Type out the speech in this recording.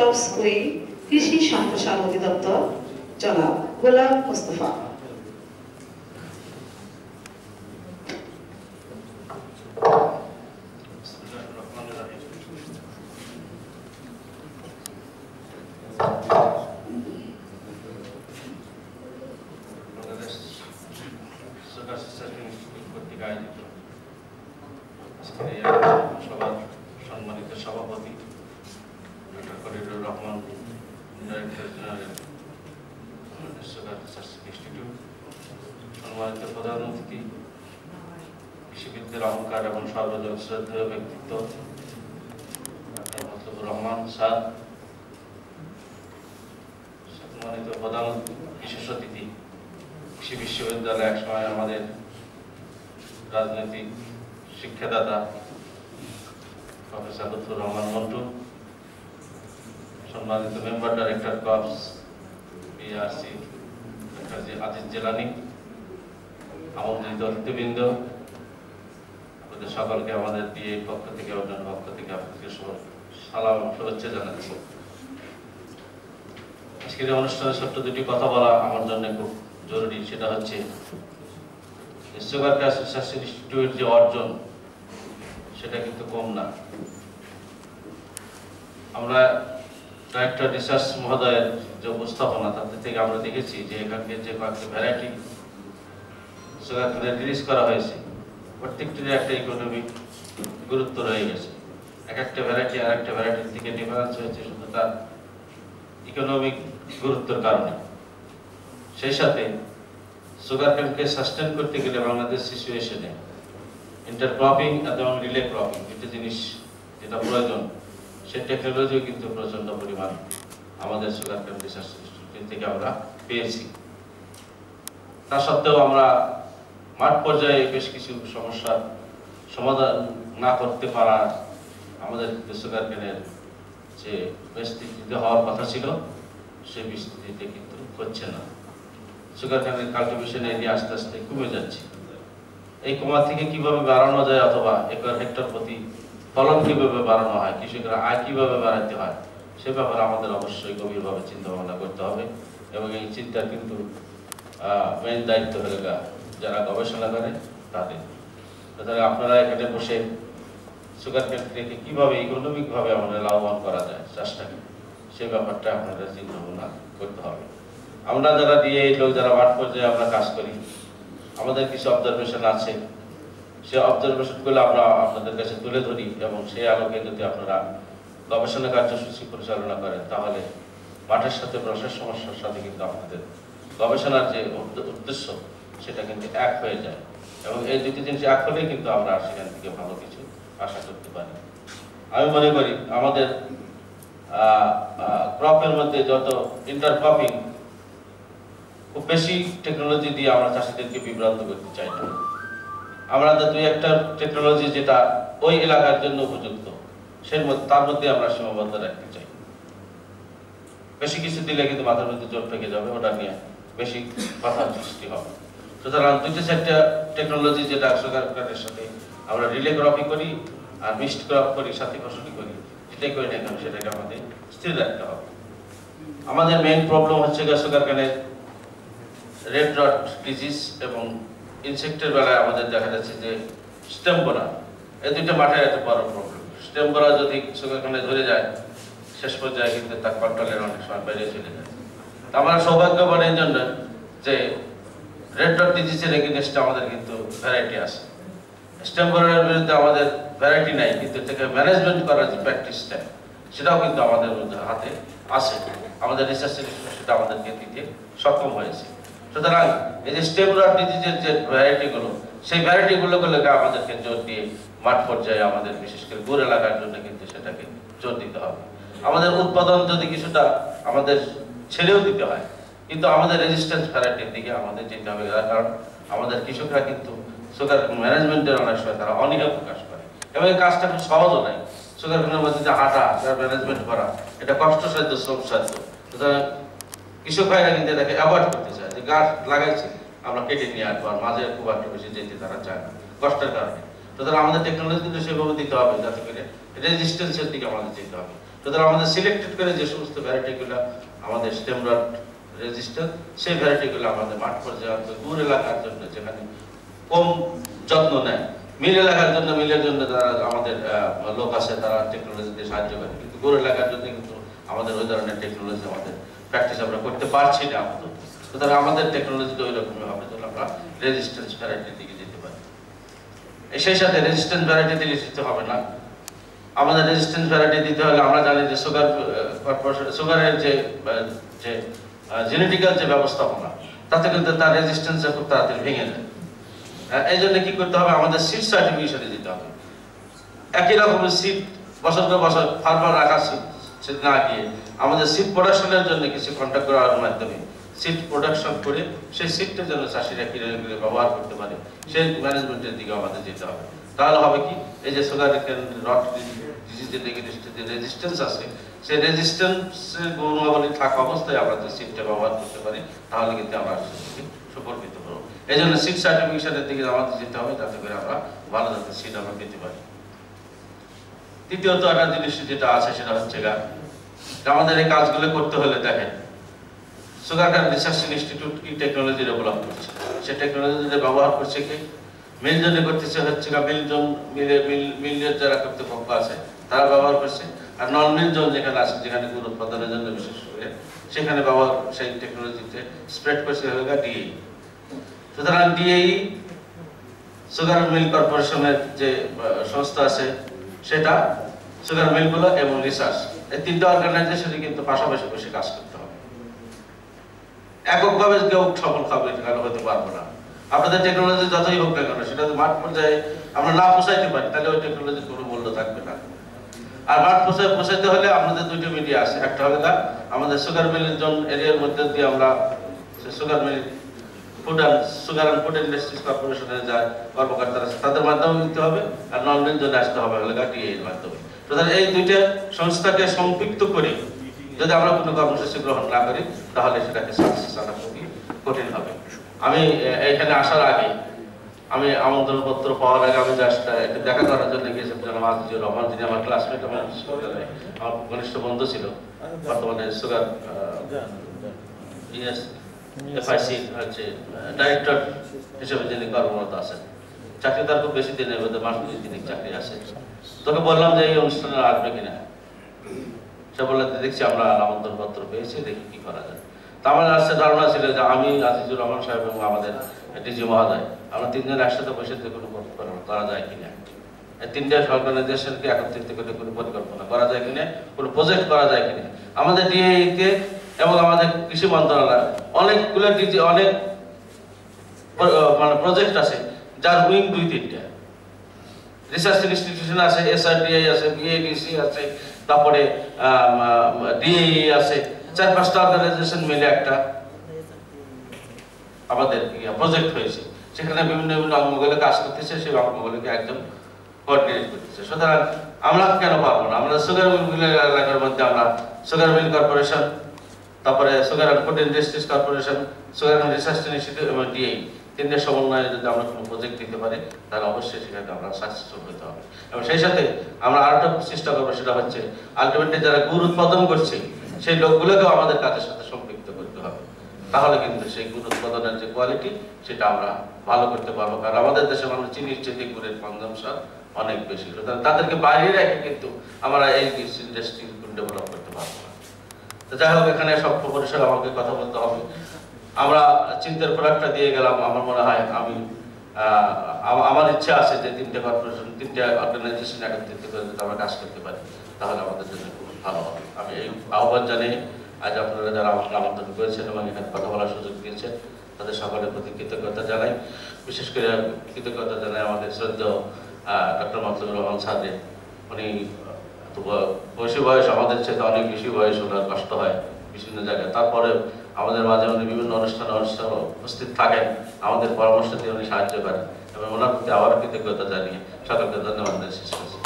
Clause queen, কৃষি সম্প্রসারণ অধিদপ্তর জনাব গোলাম মোস্তফা। সম্মানিত সভাপতি doctor Khalilur Rahman, director general sugar research institute, সম্মানিত প্রধান অতিথি, কৃষিবিদদের অহংকার এবং সর্বজন শ্রদ্ধেয় ব্যক্তিত্ব ডক্টর মতলুবুর রহমান স্যার, সম্মানিত প্রধান বিশেষ অতিথি, কৃষি বিশ্ববিদ্যালয় একসময় আমাদের রাজনৈতিক শিক্ষাদাতা প্রফেসর লুৎফুর রহমান মন্টু, সম্মানিত member director corps BRC doctor Aziz Jilani, আমন্ত্রিত অতিথিবৃন্দ, আপনাদের সকলকে আমাদের দিয়ে পক্ষ থেকে অন্যান্য পক্ষ থেকে আপনাদেরকে সালাম শুভেচ্ছা জানাচ্ছি। আজকের এই অনুষ্ঠানে ছোট্ট দুটি কথা বলা আমার জন্য খুব জরুরি। সেটা হচ্ছে সুগার ক্যাশ রিসার্চ ইনস্টিটিউট যে অর্জন সেটা কিন্তু কম না। আমরা ডাইরেক্টর রিসার্চ মহোদয়ের যে উপস্থাপনা তাতে থেকে আমরা দেখেছি যে এখানকে যে কয়েকটি ভ্যারাইটি সুগার কেনে রিলিজ করা হয়েছে প্রত্যেকটির একটা ইকোনমিক গুরুত্ব রয়ে গেছে। এক একটা ভ্যারাইটি আর একটা ভ্যারাইটির থেকে ডিফারেন্স হয়েছে শুধু তার ইকোনমিক গুরুত্বের কারণে। সেই সাথে সুগার কেনকে সাস্টেন করতে গেলে বাংলাদেশ সিচুয়েশনে ইন্টারক্রপিং এবং রিলে ক্রপিং দুটো জিনিস যেটা প্রয়োজন, সেই টেকনোলজিও কিন্তু প্রচন্ড পরিমাণ আমাদের সুগার কেন রিসার্চ ইনস্টিটিউট থেকে আমরা পেয়েছি। তা সত্ত্বেও আমরা মাঠ পর্যায়ে বেশ কিছু সমস্যার সমাধান না করতে পারা, আমাদের সুগার কেনের যে বিস্তৃতিতে হওয়ার কথা ছিল সেই বিস্তৃতিতে কিন্তু হচ্ছে না। সুগার কেনের কাল্টিভেশন এরিয়া আস্তে আস্তে কমে যাচ্ছে। এই কমা থেকে কিভাবে বাড়ানো যায় অথবা একর হেক্টর প্রতি ফলন কিভাবে বাড়ানো হয়, কৃষকরা আয় কিভাবে বাড়াতে হয়, সে ব্যাপারে আমাদের অবশ্যই গভীরভাবে চিন্তা ভাবনা করতে হবে। এবং এই চিন্তার কিন্তু মেইন দায়িত্ব হয়ে যারা গবেষণা করে তাদের। তাহলে আপনারা এখানে বসে সুগার কেনকে কিভাবে ইকোনমিকভাবে আমাদের লাভবান করা যায় চাষটাকে, সেই ব্যাপারটা আপনাদের চিন্তা ভাবনা করতে হবে। আমরা যারা দিয়ে এই লোক যারা মাঠ পর্যায়ে আমরা কাজ করি, আমাদের কিছু অবজারভেশন আছে, সেই অবজারভেশনগুলো আমরা আপনাদের কাছে তুলে ধরি এবং সেই আলোকে যদি আপনারা গবেষণা কার্যসূচি পরিচালনা করেন তাহলে মাঠের সাথে রসের সমস্যার সাথে কিন্তু আপনাদের গবেষণার যে উদ্দেশ্য সেটা কিন্তু এক হয়ে যায়। এবং এই দুটি জিনিস এক হলেই কিন্তু আমরা সেখান থেকে ভালো কিছু আশা করতে পারি। আমি মনে করি আমাদের ক্রপের মধ্যে যত ইন্টারক্রপিং, খুব বেশি টেকনোলজি দিয়ে আমরা চাষিদেরকে বিভ্রান্ত করতে চাই না। আমরা দুই একটা টেকনোলজি যেটা ওই এলাকার জন্য উপযুক্ত তার মধ্যে আমরা সীমাবদ্ধ রাখতে চাই। বেশি কিছু দিলে কিন্তু মাথার মধ্যে জোর থেকে যাবে, ওটা নিয়ে বেশি কথা সৃষ্টি হবে। সুতরাং দুইটা চারটা টেকনোলজি যেটা সুগার কেনের সাথে আমরা রিলে ক্রপিং করি আর মিক্সড ক্রপ করি, সাথে ফসলি করি, যেটাই করি না কেন সেটাকে আমাদের স্থির রাখতে হবে। আমাদের মেইন প্রবলেম হচ্ছে সুগার কেনের রেড রট ডিজিজ এবং ইনসেক্টের বেলায় আমাদের দেখা যাচ্ছে যে স্টেম বোরা, এই দুইটা মাঠের একটা বড় প্রবলেম। স্টেম বোরা যদি সুগার কেনে ধরে যায় শেষ পর্যায়ে কিন্তু তার কন্ট্রোলের অনেক সময় বেড়ে চলে যায়। আমরা সৌভাগ্যবান এই জন্য যে রেড ডট ডিজিজের এগেইনস্টে আমাদের কিন্তু ভ্যারাইটি আছে। স্টেম বোরার বিরুদ্ধে আমাদের ভ্যারাইটি নাই, কিন্তু এটাকে ম্যানেজমেন্ট করার যে প্র্যাকটিসটা সেটাও কিন্তু আমাদের মধ্যে হাতে আছে। আমাদের রিসার্চ ইনস্টিটিউট সেটা আমাদেরকে দিতে সক্ষম হয়েছে। সুতরাং এই যে স্টেম রট ডিজিজের যে ভ্যারাইটিগুলো, সেই ভ্যারাইটিগুলোকে আমাদেরকে জোর দিয়ে মাঠ পর্যায়ে আমাদের বিশেষ করে গুড় এলাকার জন্য কিন্তু সেটাকে জোর দিতে হবে। আমাদের উৎপাদন যদি কিছুটা আমাদের ছেড়েও দিতে হয়, কিন্তু আমাদের রেজিস্ট্যান্স ভ্যারাইটির দিকে আমাদের যেতে হবে। কারণ আমাদের কৃষকরা কিন্তু সুগার ম্যানেজমেন্টের অনেক সময় তারা অনীহা প্রকাশ করে এবং এই কাজটা খুব সহজও নয়। সুগার কেনের মধ্যে যে হাঁটা, তার ম্যানেজমেন্ট করা, এটা কষ্টসাধ্য, শ্রমসাধ্য। সুতরাং কৃষক ভাইরা কিন্তু এটাকে অ্যাভয়েড করতে চায়, যে গাছ লাগাইছে আমরা কেটে নিয়ে আসবো, আর মাঝে খুব একটা বেশি যেতে তারা চায় না কষ্টের কারণে। সুতরাং আমাদের টেকনোলজি কিন্তু সেভাবে দিতে হবে যাতে করে রেজিস্ট্যান্সের দিকে আমাদের যেতে হবে। সুতরাং আমাদের সিলেক্টেড করে যে সমস্ত ভ্যারাইটিগুলো আমাদের স্টেম রড রেজিস্ট্যান্স, সেই ভ্যারাইটিগুলো আমাদের মাঠ পর্যায়ে দূর এলাকার জন্য যেখানে কম যত্ন নেয়, মিল এলাকার জন্য, মিলের জন্য যারা আমাদের লোক আছে তারা টেকনোলজি দিয়ে সাহায্য করে, কিন্তু দূর এলাকার জন্য কিন্তু আমাদের ওই ধরনের টেকনোলজি আমাদের প্র্যাকটিস আমরা করতে পারছি না আপাতত। সুতরাং আমাদের টেকনোলজিটা ওই রকমই হবে যেন আমরা রেজিস্ট্যান্স ভ্যারাইটির দিকে যেতে পারি। সেই সাথে রেজিস্ট্যান্স ভ্যারাইটি দিলে দিতে হবে না, আমাদের রেজিস্ট্যান্স ভ্যারাইটি দিতে হলে আমরা জানি যে সুগার কর্পোরেশন সুগারের যে জেনেটিক্যাল যে ব্যবস্থাপনা তাতে কিন্তু তার রেজিস্ট্যান্স খুব তাড়াতাড়ি ভেঙে যায়। এই জন্য কি করতে হবে, আমাদের সিড সার্টিফিকেশনে দিতে হবে। একই রকমের সিড বছর পর বছর ফার্মার রাখা সিড না গিয়ে আমাদের সিড প্রোডাকশনের জন্য কিছু কন্ট্যাক্ট করার মাধ্যমে সিড প্রোডাকশন করে সেই সিডটা যেন চাষিরা কিনে ব্যবহার করতে পারে, সেই ম্যানেজমেন্টের দিকে আমাদের যেতে হবে। তাহলে হবে কি, এই যে সুগার রট ডিজিজের যে রেজিস্ট্যান্স আছে, সেই রেজিস্ট্যান্সের গুণাবলী থাকা অবস্থায় আমরা যে সিডটা ব্যবহার করতে পারি, তাহলে কিন্তু আমরা সুপরিচিত করবো। এই জন্য সিড সার্টিফিকেশনের দিকে আমাদের যেতে হবে, যাতে করে আমরা ভালো জাতের সিড আমরা পেতে পারি। তৃতীয়ত একটা জিনিস যেটা আছে সেটা হচ্ছে আমাদের এই কাজগুলো করতে হলে দেখেন সুগার কেন রিসার্চ ইনস্টিটিউট কি টেকনোলজি ডেভেলপ করছে, সে টেকনোলজি ব্যবহার করছে কি মিল জোনে করতেছে হচ্ছে মিল জোন মিলের যারা কর্তৃপক্ষ আছে তারা ব্যবহার করছে, আর নন মিল জোন যেখানে আছে যেখানে গুড় উৎপাদনের জন্য বিশেষ করে সেখানে ব্যবহার সেই টেকনোলজিতে স্প্রেড করছে হলো ডিএই। সুতরাং ডিএই সুগার মিল কর্পোরেশনের যে সংস্থা আছে সেটা সুগার মিলগুলো এবং রিসার্চ এই তিনটা অর্গানাইজেশনই কিন্তু পাশাপাশি বসে কাজ করতে হবে। এককভাবে কেউ সফল হবে হতে পারবো না। আপনাদের টেকনোলজি যতই হোক না কেন সেটা মাঠ পর্যায়ে আমরা না পৌঁছাইতে পারি তাহলে ওই টেকনোলজির কোনো মূল্য থাকবে না। আর মাঠ পৌঁছাইতে হলে আমাদের দুইটা মিডিয়া আছে, একটা হলো আমাদের সুগার মিলের জোন এরিয়ার মধ্যে দিয়ে আমরা sugar mill sugar and food industries কর্পোরেশনের যা কর্মকর্তারা আছে তাদের মাধ্যমে দিতে হবে, আর নন মিল জোনে আসতে হবে হলো ডিএ এর মাধ্যমে। সুতরাং এই দুইটা সংস্থাকে সম্পৃক্ত করে যদি আমরা কোনো কর্মসূচি গ্রহণ না করি তাহলে সেটাকে সাকসেস আনা খুবই কঠিন হবে। আমি এখানে আসার আগে আমি আমন্ত্রণপত্র পাওয়ার আগে আমি জাস্ট একটু দেখা করার জন্য গিয়েছিলাম জনাব আজিজুর রহমান, যিনি আমার ক্লাসমেট, আমার ঘনিষ্ঠ বন্ধু ছিল, বর্তমানে সুগার এফআইসি হচ্ছে ডাইরেক্টর হিসেবে যিনি কর্মরত আছেন। চাকরি তার খুব বেশি দিনের মধ্যে মাস 2-3 চাকরি আছে। তোকে বললাম যে এই অনুষ্ঠানে আসবে কিনা, সে বললে দেখছি আমরা আমন্ত্রণপত্র পেয়েছি, দেখি কি করা যায়। তা আমার আসছে ধারণা ছিল যে আমি আজিজুর রহমান সাহেব এবং আমাদের ডিজি মহোদয় আমরা তিনজন একসাথে বসে কোনো পরিকল্পনা করা যায় কিনা, এই তিনটা অর্গানাইজেশনকে একত্রিত করে কোনো পরিকল্পনা করা যায় কিনা, কোনো প্রজেক্ট করা যায় কিনা। আমাদের ডিএইতে এবং আমাদের কৃষি মন্ত্রণালয় অনেকগুলো অনেক মানে প্রজেক্ট আছে যার উইং 2-3টা রিসার্চ ইনস্টিটিউশন আছে, এসআরডিআই আছে, বিএডিসি আছে, তারপরে ডিএই আছে, 4-5টা অর্গানাইজেশন মিলে একটা আমাদের প্রজেক্ট হয়েছে, সেখানে বিভিন্ন বিভিন্ন অঙ্গগুলো কাজ করতেছে, সেই অঙ্গগুলোকে একদম কোঅর্ডিনেট করতেছে। সুতরাং আমরা কেন পারবো না, আমরা সুগার মিল এলাকার মধ্যে আমরা সুগার মিল কর্পোরেশন, তারপরে sugar and food industries corporation, sugar and research institute এবং ডিএই তিনটের সমন্বয়ে যদি আমরা কোনো প্রজেক্ট দিতে পারি তাহলে অবশ্যই সেখানে আমরা সাকসেসফুল হতে হবে। এবং সেই সাথে আমরা আরেকটা চেষ্টা করবো, সেটা হচ্ছে আলটিমেটলি যারা গুড় উৎপাদন করছে সেই লোকগুলোকেও আমাদের কাজের সাথে সম্পৃক্ত করতে হবে, তাহলে কিন্তু সেই গুড় উৎপাদনের যে কোয়ালিটি সেটা আমরা ভালো করতে পারবো। কারণ আমাদের দেশে মানুষ চিনির চেয়ে গুড়ের কনজাম্পশন অনেক বেশি, সুতরাং তাদেরকে বাইরে রেখে কিন্তু আমরা এই ইন্ডাস্ট্রি ডেভেলপ করতে পারবো না। তো যাই হোক, এখানে সব পরিসরে আমাকে কথা বলতে হবে। আমরা চিন্তার প্রোডাক্টটা দিয়ে গেলাম। আমার মনে হয় আমার ইচ্ছা আছে যে 3টে কর্পোরেশন 3টে অর্গানাইজেশন একত্রিত করে যদি আমরা কাজ করতে পারি তাহলে আমাদের জন্য খুব ভালো হবে। আমি এই আহ্বান জানিয়ে আজ আপনারা যারা আমাকে আমন্ত্রণ করেছেন এবং এখানে কথা বলার সুযোগ দিয়েছেন তাদের সকলের প্রতি কৃতজ্ঞতা জানাই। বিশেষ করে কৃতজ্ঞতা জানাই আমাদের শ্রদ্ধেয় ডক্টর মতলুবুর রহমান স্যারদের। উনি বয়স আমাদের চেয়ে অনেক বেশি বয়স, ওনার কষ্ট হয় বিভিন্ন জায়গায়, তারপরে আমাদের মাঝে উনি বিভিন্ন অনুষ্ঠানে উপস্থিত থাকেন, আমাদের পরামর্শ দিয়ে উনি সাহায্য করেন এবং ওনার প্রতি আবার কৃতজ্ঞতা জানিয়ে সকলকে ধন্যবাদ শেষ করছি।